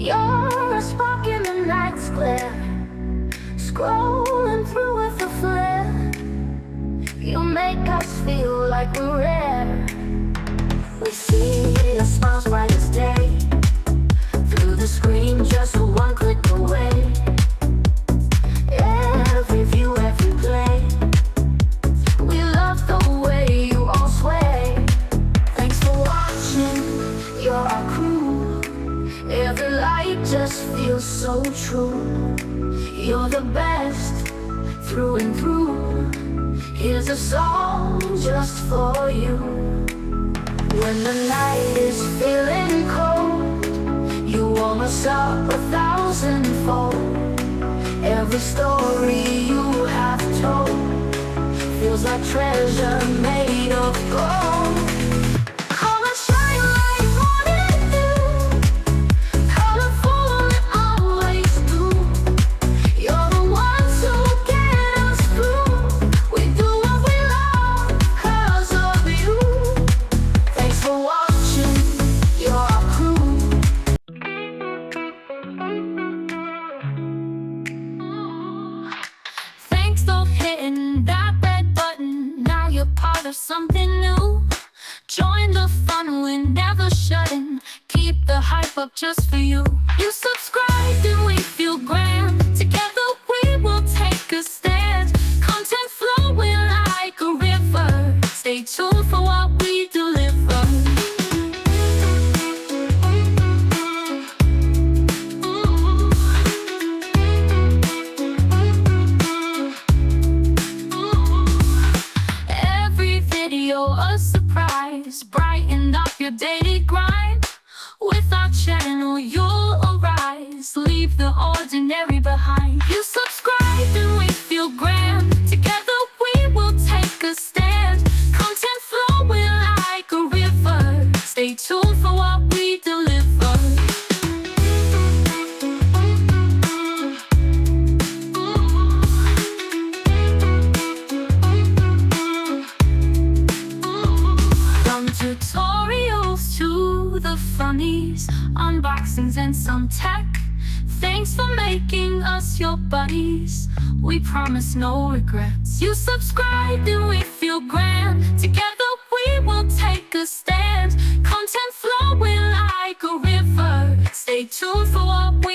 You're a spark in the night's glare, scrolling through with a flare. You make us feel like we're rare. We see your smiles bright as day, through the screen just one click away. Every view, every play, we love the way you all sway. Thanks for watching, you're our crew. Every light just feels so true. You're the best, through and through. Here's a song just for you. When the night is feeling cold, you warm us up 1,000-fold. Every story you have told feels like treasure made of gold. Come and shine like morning dew, colorful and always do. You're the ones who get us through. We do what we love 'cause of you. Thanks for watching, you're our crew. Thanks for hitting that red button. Now you're part of something new. Join the fun, we're never shutting. Keep the hype up just for you. You subscribed and we feel grand. Together we will take a stand. Content flowing like a river. Stay tuned for what we deliver. Every video a surprise, brighten up your daily grind. With our channel you'll arise, leave the ordinary behind. You subscribe and we feel grand. Together we will take a stand. Content flowing like a river. Stay tuned for what we deliver. From tutorials to the funnies, unboxings and some tech. Thanks for making us your buddies. We promise no regrets. You subscribed and we feel grand. Together we will take a stand. Content flowing like a river. Stay tuned for what